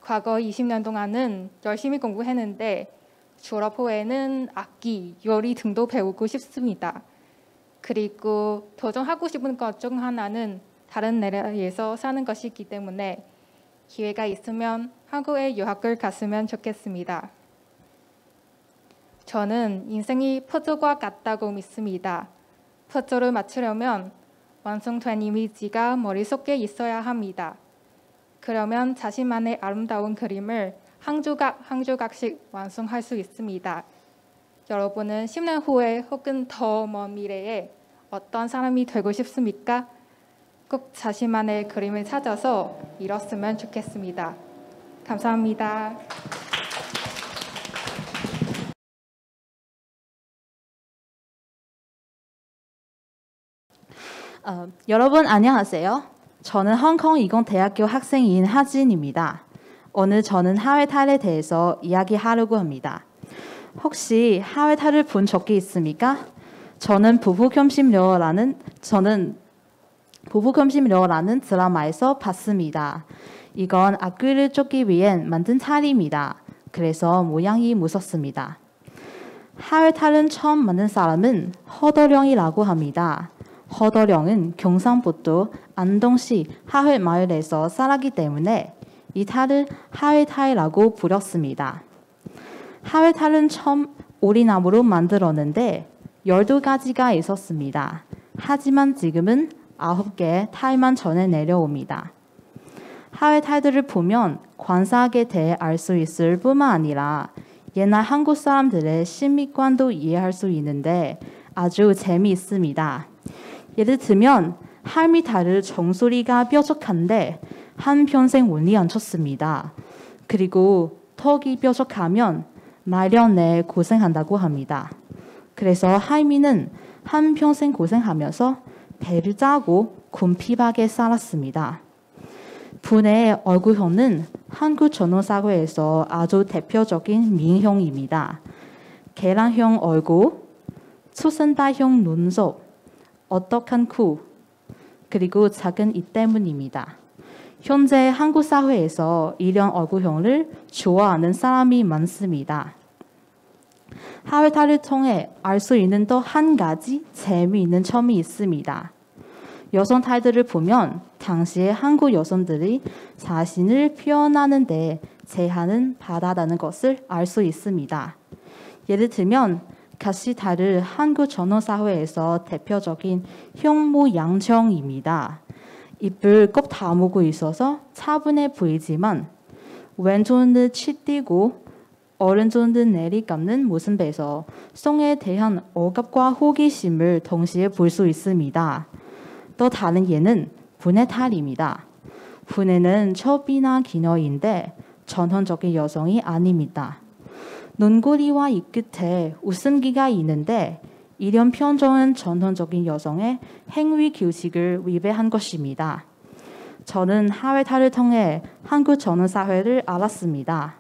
과거 20년 동안은 열심히 공부했는데 졸업 후에는 악기, 요리 등도 배우고 싶습니다. 그리고 도전하고 싶은 것 중 하나는 다른 나라에서 사는 것이기 때문에 기회가 있으면 한국에 유학을 갔으면 좋겠습니다. 저는 인생이 퍼즐과 같다고 믿습니다. 퍼즐을 맞추려면 완성된 이미지가 머릿속에 있어야 합니다. 그러면 자신만의 아름다운 그림을 한 조각 한 조각씩 완성할 수 있습니다. 여러분은 10년 후에 혹은 더 먼 미래에 어떤 사람이 되고 싶습니까? 꼭 자신만의 그림을 찾아서 이뤘으면 좋겠습니다. 감사합니다. 여러분 안녕하세요. 저는 홍콩 이공대학교 학생인 하진입니다. 오늘 저는 하회탈에 대해서 이야기하려고 합니다. 혹시 하회탈을 본 적이 있습니까? 저는 부부겸심녀라는 드라마에서 봤습니다. 이건 악귀를 쫓기 위해 만든 탈입니다. 그래서 모양이 무섭습니다. 하회탈은 처음 만든 사람은 허더령이라고 합니다. 허더령은 경상북도 안동시 하회마을에서 살았기 때문에 이 탈을 하회탈이라고 불렀습니다. 하회탈은 처음 오리나무로 만들었는데 12가지가 있었습니다. 하지만 지금은 9개의 탈만 전해 내려옵니다. 하회탈들을 보면 관사학에 대해 알 수 있을 뿐만 아니라 옛날 한국 사람들의 신비관도 이해할 수 있는데 아주 재미있습니다. 예를 들면 할미탈을 정수리가 뾰족한데 한평생 온리 안 쳤습니다. 그리고 턱이 뾰족하면 말년 내에 고생한다고 합니다. 그래서 할미는 한평생 고생하면서 배를 짜고 굼핍하게 살았습니다. 분의 얼굴형은 한국 전원사회에서 아주 대표적인 미인형입니다. 계란형 얼굴, 수선다형 눈썹, 어떡한 코, 그리고 작은 입 때문입니다. 현재 한국 사회에서 이런 얼굴형을 좋아하는 사람이 많습니다. 하회탈을 통해 알 수 있는 또 한 가지 재미있는 점이 있습니다. 여성 탈들을 보면 당시에 한국 여성들이 자신을 표현하는 데 제한은 받았다는 것을 알 수 있습니다. 예를 들면 가시탈은 한국 전원사회에서 대표적인 형모양정입니다. 입을 꼭 다물고 있어서 차분해 보이지만 왼손을 치띄고 오른손을 내리감는 모습에서 성에 대한 억압과 호기심을 동시에 볼 수 있습니다. 또 다른 예는 분의 탈입니다. 분해는 첩이나 기녀인데 전형적인 여성이 아닙니다. 눈꼬리와 입 끝에 웃음기가 있는데 이런 표정은 전형적인 여성의 행위 규칙을 위배한 것입니다. 저는 하회탈을 통해 한국 전원사회를 알았습니다.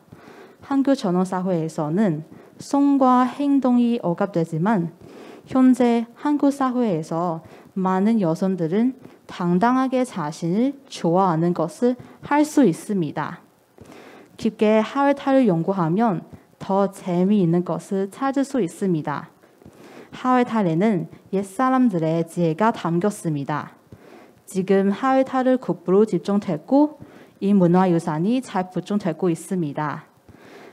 한국 전원사회에서는 성과 행동이 억압되지만 현재 한국 사회에서 많은 여성들은 당당하게 자신을 좋아하는 것을 할 수 있습니다. 깊게 하회탈을 연구하면 더 재미있는 것을 찾을 수 있습니다. 하회탈에는 옛사람들의 지혜가 담겼습니다. 지금 하회탈을 국부로 집중됐고 이 문화유산이 잘 보존되고 있습니다.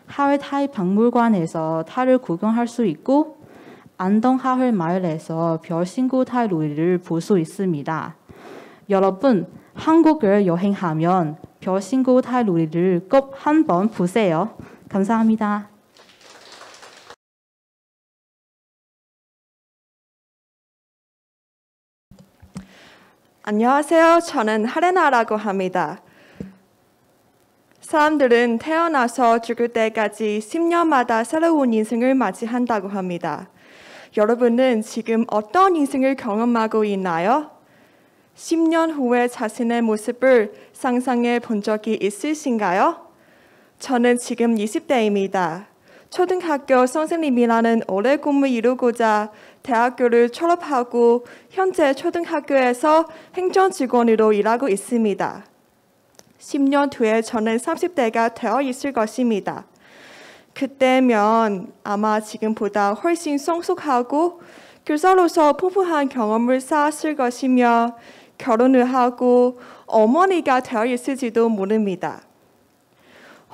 하회탈 박물관에서 탈을 구경할 수 있고 안동 하회마을에서 별신고 탈 놀이를 볼 수 있습니다. 여러분, 한국을 여행하면 별신고 탈 놀이를 꼭 한번 보세요. 감사합니다. 안녕하세요. 저는 하레나라고 합니다. 사람들은 태어나서 죽을 때까지 10년마다 새로운 인생을 맞이한다고 합니다. 여러분은 지금 어떤 인생을 경험하고 있나요? 10년 후에 자신의 모습을 상상해 본 적이 있으신가요? 저는 지금 20대입니다. 초등학교 선생님이라는 오래 꿈을 이루고자 대학교를 졸업하고 현재 초등학교에서 행정직원으로 일하고 있습니다. 10년 뒤에 저는 30대가 되어 있을 것입니다. 그때면 아마 지금보다 훨씬 성숙하고 교사로서 풍부한 경험을 쌓았을 것이며 결혼을 하고 어머니가 되어 있을지도 모릅니다.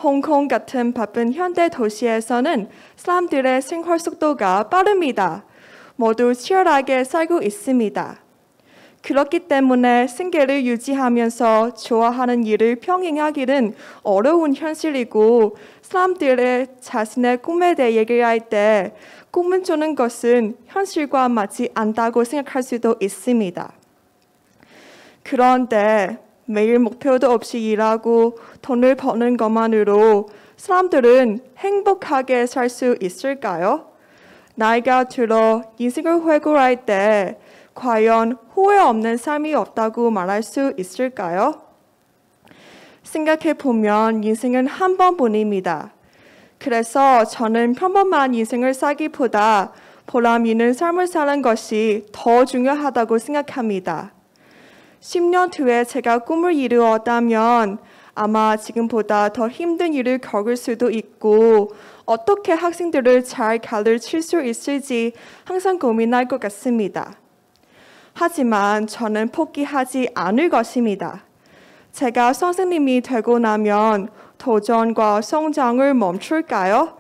홍콩 같은 바쁜 현대 도시에서는 사람들의 생활 속도가 빠릅니다. 모두 치열하게 살고 있습니다. 그렇기 때문에 생계를 유지하면서 좋아하는 일을 병행하기는 어려운 현실이고 사람들의 자신의 꿈에 대해 얘기할 때 꿈을 주는 것은 현실과 맞지 않다고 생각할 수도 있습니다. 그런데 매일 목표도 없이 일하고 돈을 버는 것만으로 사람들은 행복하게 살 수 있을까요? 나이가 들어 인생을 회고할 때 과연 후회 없는 삶이 없다고 말할 수 있을까요? 생각해보면 인생은 한 번뿐입니다. 그래서 저는 평범한 인생을 살기보다 보람 있는 삶을 사는 것이 더 중요하다고 생각합니다. 10년 뒤에 제가 꿈을 이루었다면 아마 지금보다 더 힘든 일을 겪을 수도 있고 어떻게 학생들을 잘 가르칠 수 있을지 항상 고민할 것 같습니다. 하지만 저는 포기하지 않을 것입니다. 제가 선생님이 되고 나면 도전과 성장을 멈출까요?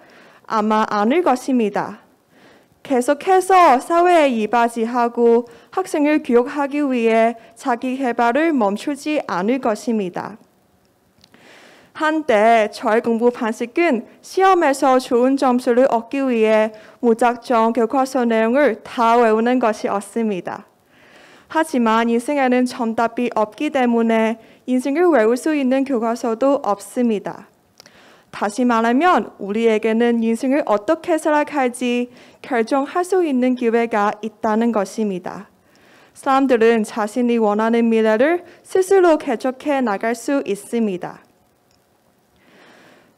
아마 아닐 것입니다. 계속해서 사회에 이바지하고 학생을 교육하기 위해 자기 개발을 멈추지 않을 것입니다. 한때 저의 공부 방식은 시험에서 좋은 점수를 얻기 위해 무작정 교과서 내용을 다 외우는 것이었습니다. 하지만 인생에는 정답이 없기 때문에 인생을 외울 수 있는 교과서도 없습니다. 다시 말하면 우리에게는 인생을 어떻게 살아갈지 결정할 수 있는 기회가 있다는 것입니다. 사람들은 자신이 원하는 미래를 스스로 개척해 나갈 수 있습니다.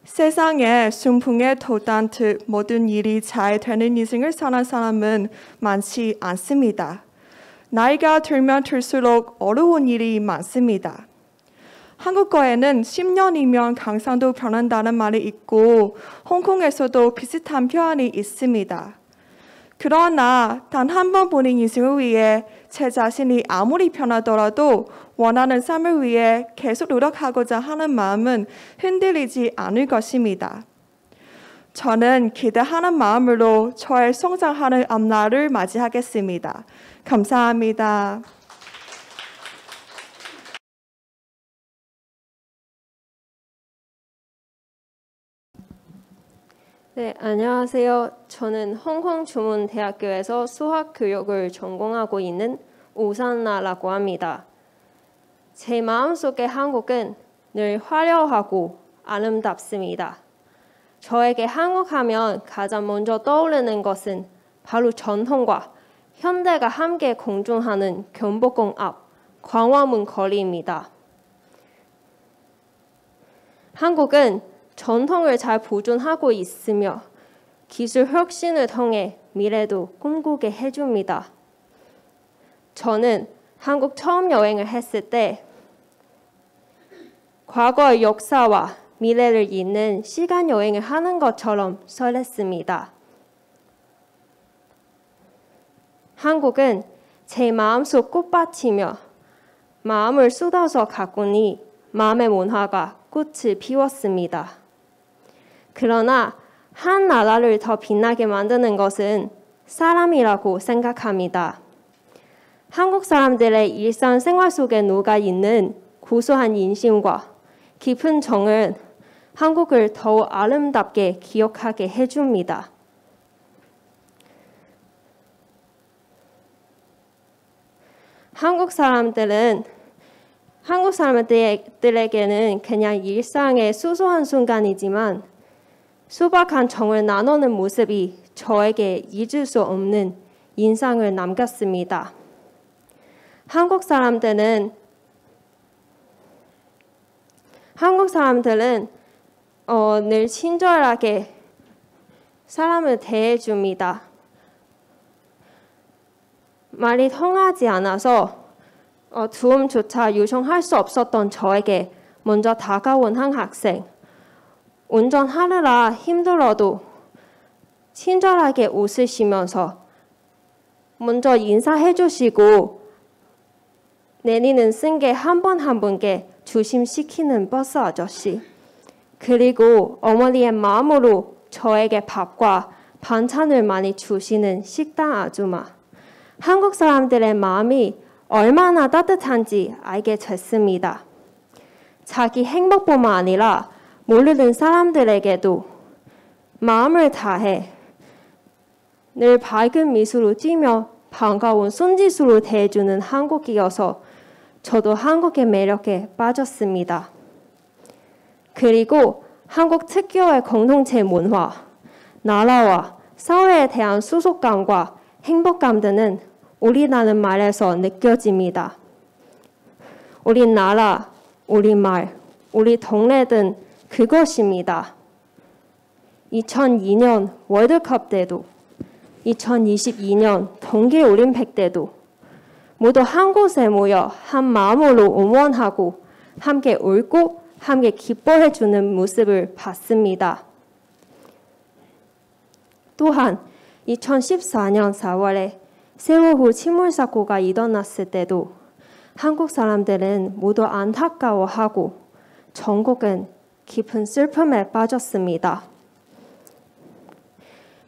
세상에 순풍에 돋단듯 모든 일이 잘 되는 인생을 사는 사람은 많지 않습니다. 나이가 들면 들수록 어려운 일이 많습니다. 한국어에는 10년이면 강산도 변한다는 말이 있고 홍콩에서도 비슷한 표현이 있습니다. 그러나 단 한 번 보는 인생을 위해 제 자신이 아무리 변하더라도 원하는 삶을 위해 계속 노력하고자 하는 마음은 흔들리지 않을 것입니다. 저는 기대하는 마음으로 저의 성장하는 앞날을 맞이하겠습니다. 감사합니다. 네, 안녕하세요. 저는 홍콩주문대학교에서 수학교육을 전공하고 있는 오산나라고 합니다. 제 마음속의 한국은 늘 화려하고 아름답습니다. 저에게 한국하면 가장 먼저 떠오르는 것은 바로 전통과 현대가 함께 공존하는 경복궁 앞 광화문 거리입니다. 한국은 전통을 잘 보존하고 있으며 기술 혁신을 통해 미래도 꿈꾸게 해줍니다. 저는 한국 처음 여행을 했을 때 과거의 역사와 미래를 잇는 시간 여행을 하는 것처럼 설렜습니다. 한국은 제 마음속 꽃밭이며 마음을 쏟아서 가꾸니 마음의 문화가 꽃을 피웠습니다. 그러나 한 나라를 더 빛나게 만드는 것은 사람이라고 생각합니다. 한국 사람들의 일상생활 속에 녹아있는 고소한 인심과 깊은 정은 한국을 더욱 아름답게 기억하게 해줍니다. 한국 사람들에게는 그냥 일상의 소소한 순간이지만 소박한 정을 나누는 모습이 저에게 잊을 수 없는 인상을 남겼습니다. 한국 사람들은 늘 친절하게 사람을 대해줍니다. 말이 통하지 않아서 도움조차 요청할 수 없었던 저에게 먼저 다가온 한 학생. 운전하느라 힘들어도 친절하게 웃으시면서 먼저 인사해 주시고 내리는 승객 한 분 한 분께 조심시키는 버스 아저씨. 그리고 어머니의 마음으로 저에게 밥과 반찬을 많이 주시는 식당 아줌마. 한국 사람들의 마음이 얼마나 따뜻한지 알게 됐습니다. 자기 행복뿐만 아니라 모르는 사람들에게도 마음을 다해 늘 밝은 미소로 띄며 반가운 손짓으로 대해주는 한국이어서 저도 한국의 매력에 빠졌습니다. 그리고 한국 특유의 공동체 문화, 나라와 사회에 대한 소속감과 행복감 등은 우리라는 말에서 느껴집니다. 우리 나라, 우리 말, 우리 동네 등 그것입니다. 2002년 월드컵 때도 2022년 동계올림픽 때도 모두 한 곳에 모여 한 마음으로 응원하고 함께 울고 함께 기뻐해주는 모습을 봤습니다. 또한 2014년 4월에 세월호 침몰 사고가 일어났을 때도 한국 사람들은 모두 안타까워하고 전국은 깊은 슬픔에 빠졌습니다.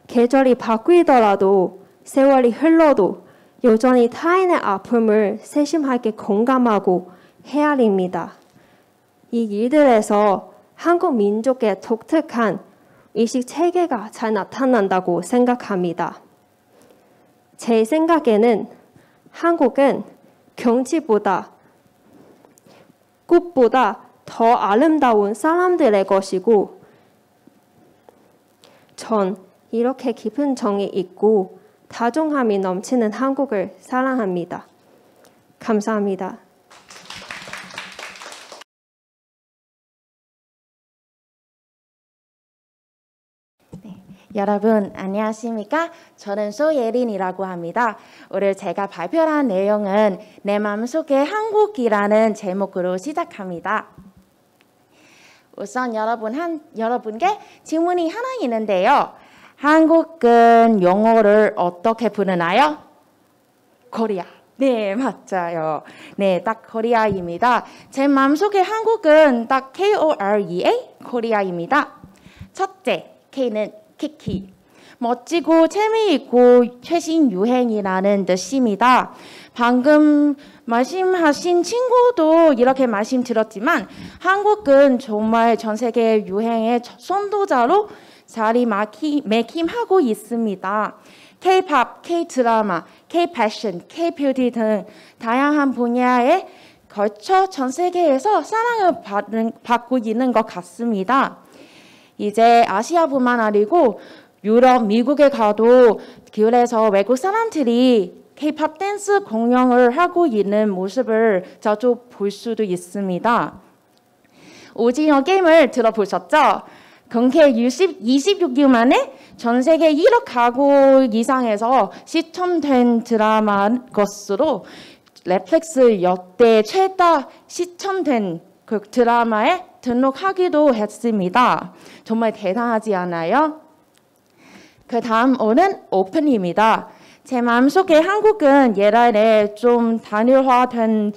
계절이 바뀌더라도 세월이 흘러도 여전히 타인의 아픔을 세심하게 공감하고 헤아립니다. 이 일들에서 한국 민족의 독특한 의식 체계가 잘 나타난다고 생각합니다. 제 생각에는 한국은 경치보다 꽃보다 더 아름다운 사람들의 것이고 전 이렇게 깊은 정이 있고 다정함이 넘치는 한국을 사랑합니다. 감사합니다. 여러분 안녕하십니까? 저는 소예린이라고 합니다. 오늘 제가 발표한 내용은 내 마음속에 한국이라는 제목으로 시작합니다. 우선 여러분께 질문이 하나 있는데요. 한국은 영어를 어떻게 부르나요? 코리아. 네, 맞아요. 네, 딱 코리아입니다. 제 마음속에 한국은 딱 Korea, 코리아입니다. 첫째, K는 키키. 멋지고 재미있고 최신 유행이라는 뜻입니다. 방금 말씀하신 친구도 이렇게 말씀드렸지만 한국은 정말 전 세계 유행의 선도자로 자리매김하고 있습니다. K-pop, K-드라마, K-패션, K-뷰티 등 다양한 분야에 걸쳐 전 세계에서 사랑을 받고 있는 것 같습니다. 이제 아시아뿐만 아니고 유럽, 미국에 가도 길에서 외국 사람들이 K-pop 댄스 공연을 하고 있는 모습을 자주 볼 수도 있습니다. 오징어 게임을 들어보셨죠? 공개 26일 만에 전 세계 1억 가구 이상에서 시청된 드라마 것으로 넷플릭스 역대 최다 시청된 그 드라마에 등록하기도 했습니다. 정말 대단하지 않아요? 그 다음 오는 오픈입니다. 제 마음속에 한국은 예전에 좀 단일화된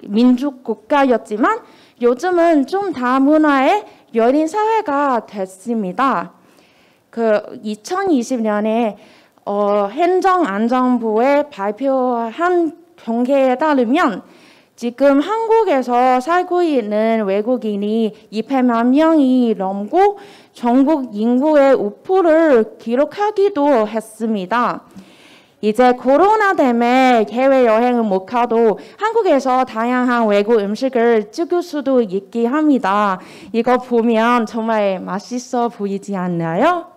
민족 국가였지만 요즘은 좀 다문화의 열린 사회가 됐습니다. 그 2020년에 행정안전부에 발표한 통계에 따르면 지금 한국에서 살고 있는 외국인이 200만 명이 넘고 전국 인구의 5%를 기록하기도 했습니다. 이제 코로나 때문에 해외여행을 못 가도 한국에서 다양한 외국 음식을 찍을 수도 있게 합니다. 이거 보면 정말 맛있어 보이지 않나요?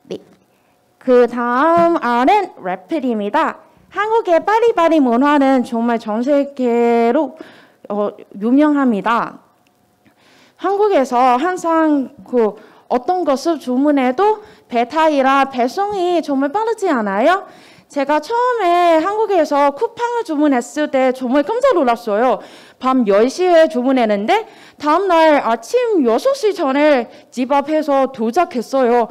네. 그 다음 R은 래플입니다. 한국의 빠리빠리 문화는 정말 전 세계로 유명합니다. 한국에서 항상 어떤 것을 주문해도 배달이라 배송이 정말 빠르지 않아요? 제가 처음에 한국에서 쿠팡을 주문했을 때 정말 깜짝 놀랐어요. 밤 10시에 주문했는데 다음날 아침 6시 전에 집 앞에서 도착했어요.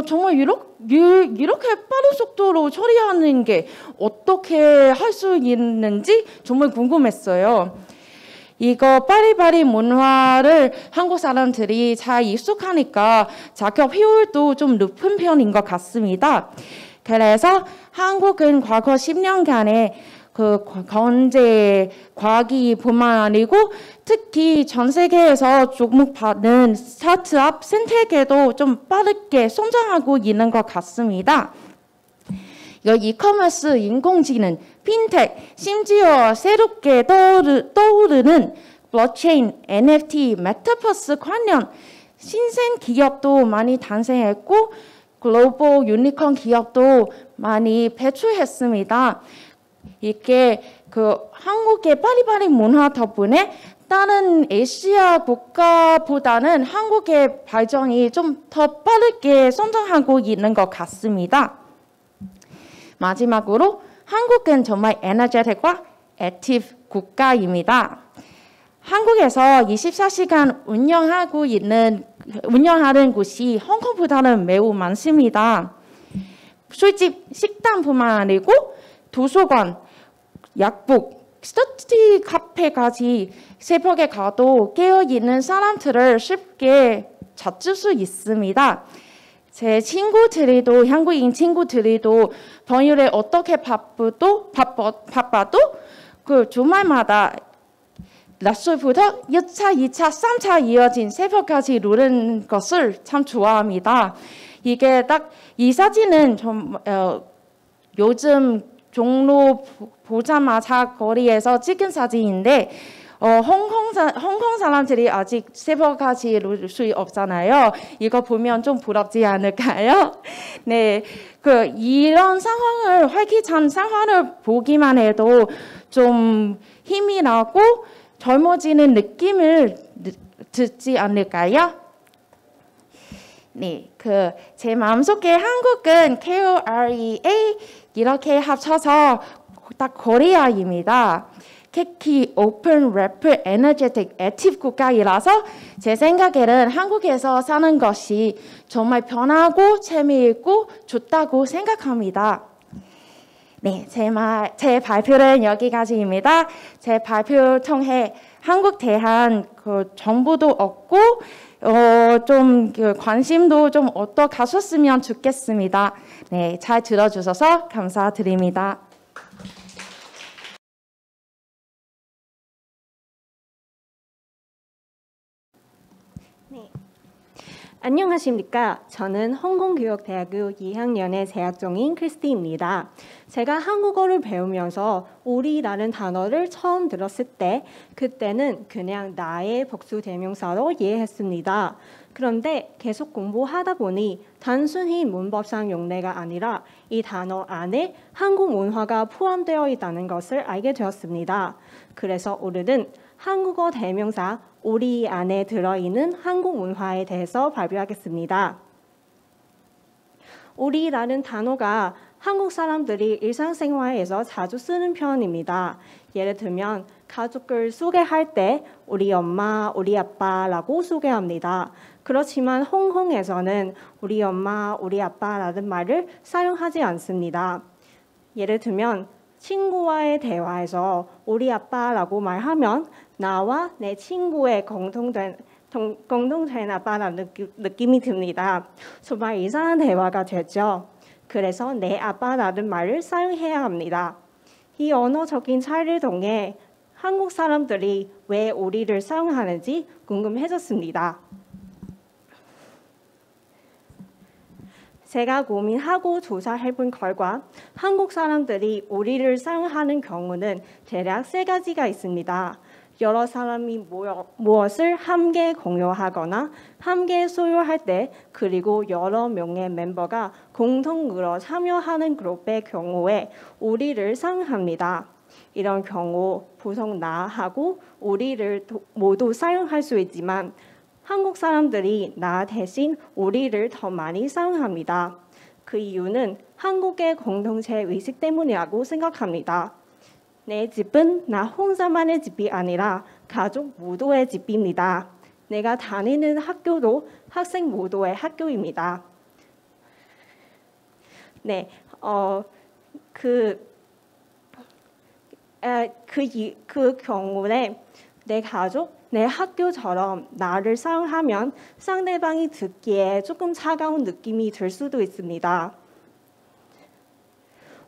정말 이렇게 빠른 속도로 처리하는 게 어떻게 할 수 있는지 정말 궁금했어요. 이거 빠리빠리 문화를 한국 사람들이 잘 익숙하니까 작업 효율도 좀 높은 편인 것 같습니다. 그래서 한국은 과거 10년간의 그 경제 과기뿐만 아니고 특히 전 세계에서 주목받는 스타트업 생태계도 좀 빠르게 성장하고 있는 것 같습니다. 이커머스, 인공지능, 핀텍, 심지어 새롭게 떠오르는 블록체인, NFT, 메타버스 관련 신생 기업도 많이 탄생했고 글로벌 유니콘 기업도 많이 배출했습니다. 이게 한국의 빠리빠리 문화 덕분에 다른 아시아 국가보다는 한국의 발전이 좀 더 빠르게 성장하고 있는 것 같습니다. 마지막으로 한국은 정말 에너제틱과 액티브 국가입니다. 한국에서 24시간 운영하는 곳이 홍콩보다는 매우 많습니다. 술집, 식당뿐만 아니고 도서관, 약국, 스터디 카페까지 새벽에 가도 깨어있는 사람들을 쉽게 찾을 수 있습니다. 제 친구들이도 한국인 친구들이도 평일에 어떻게 바빠도 그 주말마다 낮술부터 1차, 2차, 3차 이어진 새벽까지 노는 것을 참 좋아합니다. 이게 딱 이 사진은 요즘 종로 보자마자 거리에서 찍은 사진인데 홍콩 사람들이 아직 새벽까지 놀 수 없잖아요. 이거 보면 좀 부럽지 않을까요? 네, 이런 상황을 활기찬 상황을 보기만 해도 좀 힘이 나고 젊어지는 느낌을 듣지 않을까요? 네, 제 마음속에 한국은 KOREA 이렇게 합쳐서 딱 코리아입니다. 캐키, 오픈, 래플, 에너제틱, 액티브 국가이라서 제 생각에는 한국에서 사는 것이 정말 편하고 재미있고 좋다고 생각합니다. 네, 제 발표는 여기까지입니다. 제 발표 통해 한국 대한 정보도 얻고 좀 관심도 좀 얻어 가셨으면 좋겠습니다. 네, 잘 들어주셔서 감사드립니다. 안녕하십니까. 저는 홍콩교육대학교 2학년의 재학 중인 크리스티입니다. 제가 한국어를 배우면서 우리라는 단어를 처음 들었을 때 그때는 그냥 나의 복수 대명사로 이해했습니다. 그런데 계속 공부하다 보니 단순히 문법상 용례가 아니라 이 단어 안에 한국 문화가 포함되어 있다는 것을 알게 되었습니다. 그래서 오늘은 한국어 대명사 우리 안에 들어있는 한국 문화에 대해서 발표하겠습니다. 우리라는 단어가 한국 사람들이 일상생활에서 자주 쓰는 표현입니다. 예를 들면 가족을 소개할 때 우리 엄마, 우리 아빠라고 소개합니다. 그렇지만 홍콩에서는 우리 엄마, 우리 아빠라는 말을 사용하지 않습니다. 예를 들면 친구와의 대화에서 우리 아빠라고 말하면 나와 내 친구의 공통된 아빠라는 느낌이 듭니다. 정말 이상한 대화가 되죠. 그래서 내 아빠라는 말을 사용해야 합니다. 이 언어적인 차이를 통해 한국 사람들이 왜 우리를 사용하는지 궁금해졌습니다. 제가 고민하고 조사해본 결과 한국 사람들이 우리를 사용하는 경우는 대략 3가지가 있습니다. 여러 사람이 무엇을 함께 공유하거나 함께 소유할 때, 그리고 여러 명의 멤버가 공동으로 참여하는 그룹의 경우에 우리를 사용합니다. 이런 경우 보통 나하고 우리를 모두 사용할 수 있지만 한국 사람들이 나 대신 우리를 더 많이 사용합니다. 그 이유는 한국의 공동체 의식 때문이라고 생각합니다. 내 집은 나 혼자만의 집이 아니라 가족 모두의 집입니다. 내가 다니는 학교도 학생 모두의 학교입니다. 네, 그 경우에 내 가족, 내 학교처럼 나를 사용하면 상대방이 듣기에 조금 차가운 느낌이 들 수도 있습니다.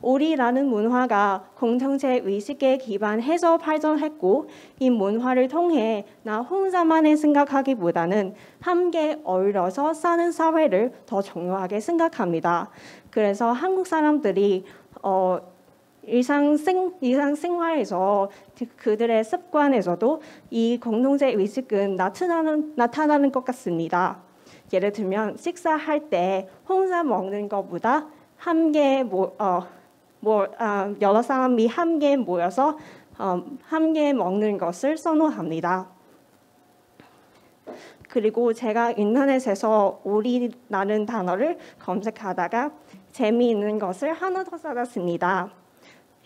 우리라는 문화가 공동체 의식에 기반해서 발전했고 이 문화를 통해 나 혼자만의 생각하기보다는 함께 어우러서 사는 사회를 더 중요하게 생각합니다. 그래서 한국 사람들이 일상생활에서 그들의 습관에서도 이 공동체 의식은 나타나는 것 같습니다. 예를 들면 식사할 때 혼자 먹는 것보다 함께 여러 사람이 함께 모여서 함께 먹는 것을 선호합니다. 그리고 제가 인터넷에서 우리라는 단어를 검색하다가 재미있는 것을 하나 더 찾았습니다.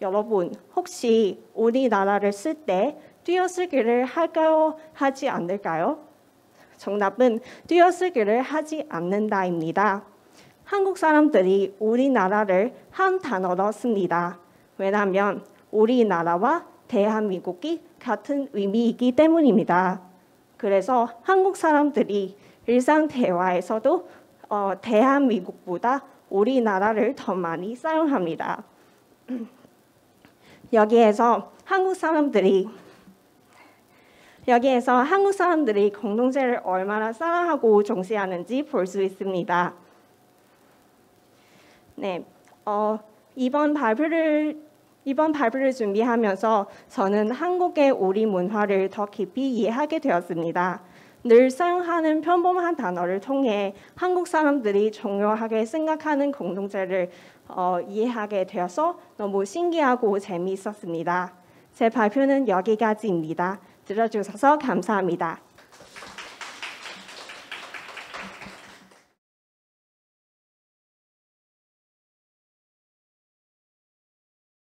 여러분, 혹시 우리나라를 쓸 때 띄어쓰기를 할까요? 하지 않을까요? 정답은 띄어쓰기를 하지 않는다입니다. 한국 사람들이 우리나라를 한 단어로 씁니다. 왜냐하면 우리나라와 대한민국이 같은 의미이기 때문입니다. 그래서 한국 사람들이 일상 대화에서도 대한민국보다 우리나라를 더 많이 사용합니다. 여기에서 한국 사람들이 공동체를 얼마나 사랑하고重視하는지 볼 수 있습니다. 네, 이번 발표를 준비하면서 저는 한국의 우리 문화를 더 깊이 이해하게 되었습니다. 늘 사용하는 평범한 단어를 통해 한국 사람들이 중요하게 생각하는 공동체를 이해하게 되어서 너무 신기하고 재미있었습니다. 제 발표는 여기까지입니다. 들어주셔서 감사합니다.